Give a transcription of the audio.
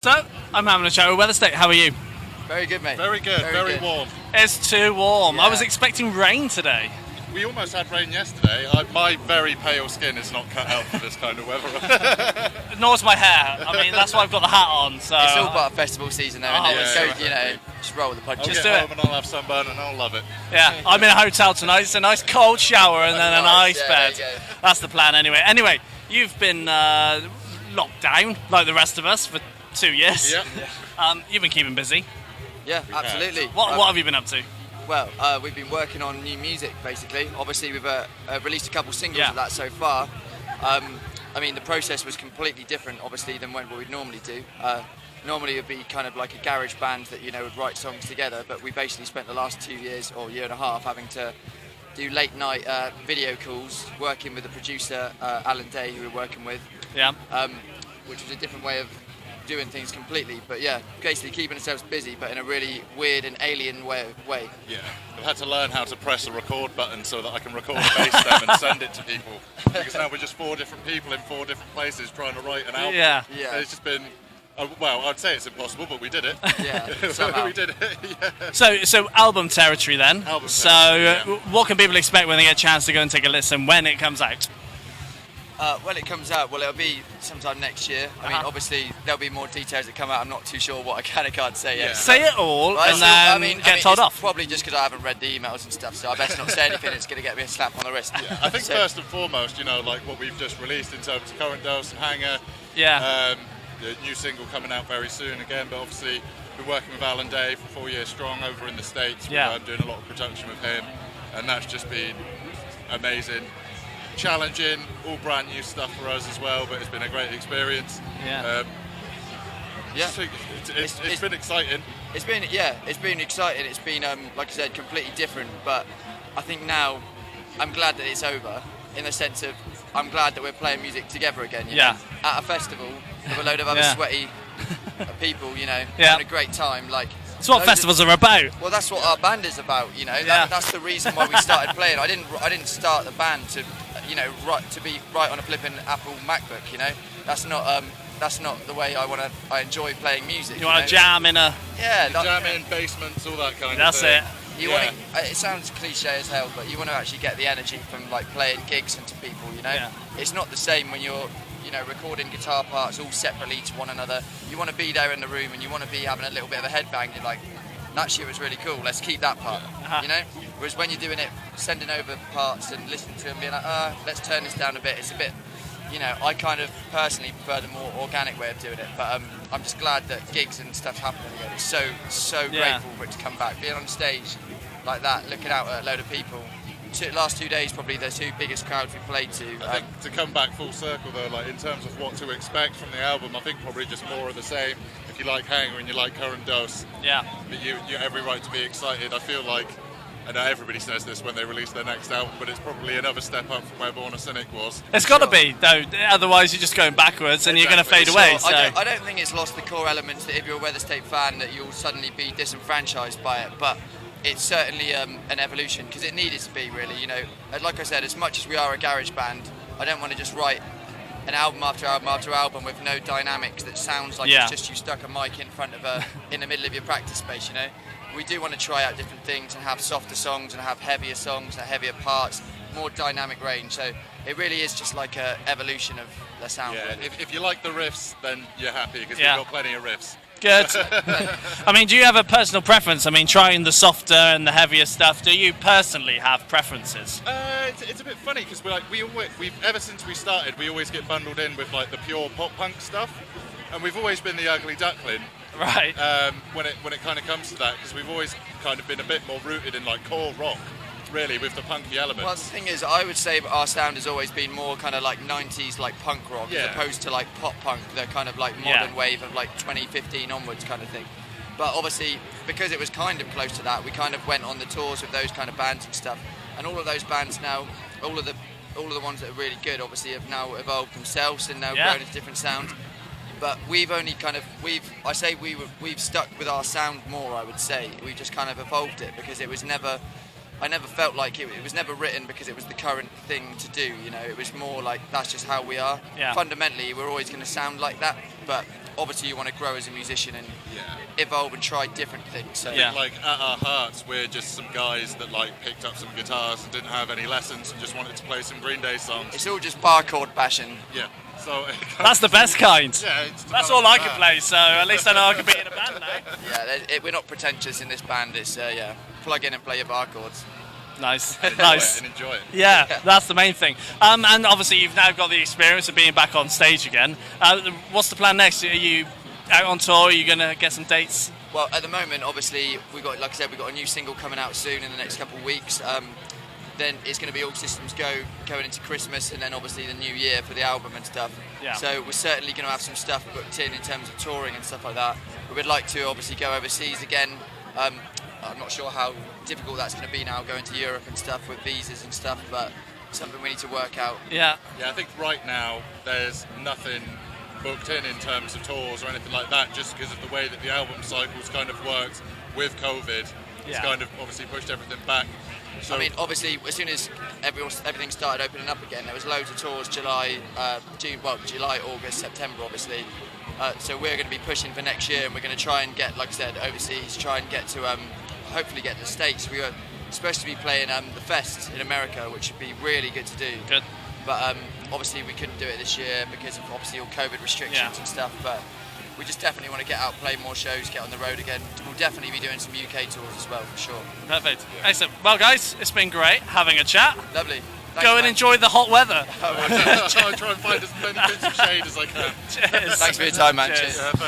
So, I'm having a chat with Weatherstate. How are you? Very good, mate. Very good, very good. warm. It's too warm. Yeah. I was expecting rain today. We almost had rain yesterday. My very pale skin is not cut out for this kind of weather. Nor's my hair. I mean, that's why I've got the hat on. So It's all part of festival season, though, Oh, isn't it? yeah, Go, yeah. you know, just roll with the I'll punches. Just get do it. home and I'll have sunburn and I'll love it. yeah, I'm in a hotel tonight. It's a nice cold shower and then a Nice, nice yeah, bed. there you go. That's the plan anyway. Anyway, you've been locked down like the rest of us for 2 years. Yeah. You've been keeping busy. Yeah, absolutely. What have you been up to? Well, we've been working on new music, basically. Obviously, we've released a couple singles Yeah. of that so far. I mean, the process was completely different, obviously, than what we'd normally do. Normally, it would be kind of like a garage band that, you know, would write songs together, but we basically spent the last 2 years or year and a half having to do late night video calls, working with the producer, Alan Day, who we're working with, Yeah. which was a different way of doing things completely. But yeah, basically keeping ourselves busy, but in a really weird and alien way. Yeah. I've had to learn how to press a record button so that I can record a bass stem and send it to people. Because now we're just 4 different people in 4 different places trying to write an album. Yeah. Yeah. It's just been, well, I'd say it's impossible, but we did it. Yeah, somehow. We did it, yeah. So album territory then. Album so territory, what can people expect when they get a chance to go and take a listen when it comes out? When it comes out, well, it'll be sometime next year. I mean, Uh-huh. obviously, there'll be more details that come out. I'm not too sure what I can and can't say yet. Yeah. Say it all But and then I mean, get told it's off. Probably just because I haven't read the emails and stuff, so I best not say anything. It's going to get me a slap on the wrist. I think So- first and foremost, you know, like what we've just released in terms of Current Dose and Hanger. Yeah. The new single coming out very soon again, but obviously we're working with Alan Day for 4 years strong over in the States. Yeah. We're doing a lot of production with him, and that's just been amazing. Challenging, all brand new stuff for us as well, but it's been a great experience. Yeah. Yeah. So it's been exciting. It's been exciting. It's been like I said, completely different. But I think now I'm glad that it's over. In the sense of I'm glad that we're playing music together again. You Yeah. know? At a festival with a load of other Yeah. sweaty people. You know, Yeah. having a great time. Like It's what loads of- festivals are about. Well, that's what our band is about, you know. Yeah. That's the reason why we started playing. I didn't start the band to, you know, write on a flipping Apple MacBook, you know. That's not the way I enjoy playing music. You want know? to jam in a... Yeah, Jam in, basements, all that kind That's of thing. it. You Yeah. want to, it sounds cliche as hell, but you want to actually get the energy from like playing gigs and to people, you know. Yeah. It's not the same when you're, you know, recording guitar parts all separately to one another. You want to be there in the room and you want to be having a little bit of a headbang. You're like, that shit was really cool, let's keep that part, Uh-huh. you know. Whereas when you're doing it, sending over parts and listening to them, being like, let's turn this down a bit. It's a bit, you know, I kind of personally prefer the more organic way of doing it. But I'm just glad that gigs and stuff's happening again. It's so Yeah. grateful for it to come back. Being on stage like that, looking out at a load of people. Last 2 days, probably the 2 biggest crowds we played to. I think to come back full circle though, like in terms of what to expect from the album, I think probably just more of the same. If you like Hanger and you like Current Dose, Yeah. but you have every right to be excited. I feel like, I know everybody says this when they release their next album, but it's probably another step up from where Born a Cynic was. It's got to be, though. Otherwise, you're just going backwards and you're going to fade Exactly. away. Sure, So. I don't think it's lost the core elements that if you're a Weatherstate fan that you'll suddenly be disenfranchised by it, but it's certainly an evolution because it needed to be, really, you know. Like I said, as much as we are a garage band, I don't want to just write an album after album after album with no dynamics that sounds like Yeah. it's just you stuck a mic in front of in the middle of your practice space, you know. We do want to try out different things and have softer songs and have heavier songs and heavier parts, more dynamic range. So it really is just like a evolution of the sound. Yeah, really. if you like the riffs, then you're happy because Yeah. we've got plenty of riffs. Good. I mean, do you have a personal preference? I mean, trying the softer and the heavier stuff, do you personally have preferences? It's a bit funny because we've ever since we started, we always get bundled in with like the pure pop punk stuff, and we've always been the ugly duckling Right. when it kind of comes to that, because we've always kind of been a bit more rooted in like core rock, really, with the punky elements. Well, the thing is, I would say our sound has always been more kind of like 90s, like punk rock, Yeah. as opposed to like pop punk, the kind of like modern wave of like 2015 onwards kind of thing. But obviously, because it was kind of close to that, we kind of went on the tours with those kind of bands and stuff. And all of those bands now, all of the ones that are really good, obviously, have now evolved themselves and now grown into different sounds. But we've only kind of we've stuck with our sound more. I would say we just kind of evolved it because it was never. I never felt like it was never written because it was the current thing to do, you know. It was more like that's just how we are. Yeah. Fundamentally, we're always going to sound like that, but obviously you want to grow as a musician and Yeah. evolve and try different things. So Yeah. Like at our hearts, we're just some guys that like picked up some guitars and didn't have any lessons and just wanted to play some Green Day songs. it's all just bar chord bashing. Yeah. So That's the best kind. Yeah, it's That's all I developed can that. play, so at least I know I can be in a band now. Yeah, we're not pretentious in this band. It's plug in and play your bar chords. Nice, Enjoy nice. it and enjoy it. Yeah, that's the main thing. And obviously you've now got the experience of being back on stage again. What's the plan next? Are you out on tour? Are you going to get some dates? Well, at the moment, obviously, like I said, we've got a new single coming out soon in the next couple of weeks. Then it's going to be all systems go going into Christmas, and then obviously the new year for the album and stuff. Yeah. So we're certainly going to have some stuff booked in terms of touring and stuff like that. But we'd like to obviously go overseas again. I'm not sure how difficult that's going to be now, going to Europe and stuff with visas and stuff, but something we need to work out. Yeah. Yeah, I think right now there's nothing booked in terms of tours or anything like that, just because of the way that the album cycle's kind of worked with COVID. It's Yeah. kind of obviously pushed everything back. So I mean, obviously, as soon as everything started opening up again, there was loads of tours, July, August, September, obviously. So we're going to be pushing for next year, and we're going to try and get, like I said, overseas, try and get to, hopefully get to the States. We were supposed to be playing the Fest in America, which would be really good to do. Good. But obviously we couldn't do it this year because of obviously all COVID restrictions Yeah. and stuff. But we just definitely want to get out, play more shows, get on the road again. We'll definitely be doing some UK tours as well, for sure. Perfect. Excellent. Well, guys, it's been great having a chat. Lovely. Thanks, Go and man. enjoy the hot weather. I'll try and find as many bits of shade as I can. Cheers. Thanks for your time, man. Cheers. Cheers.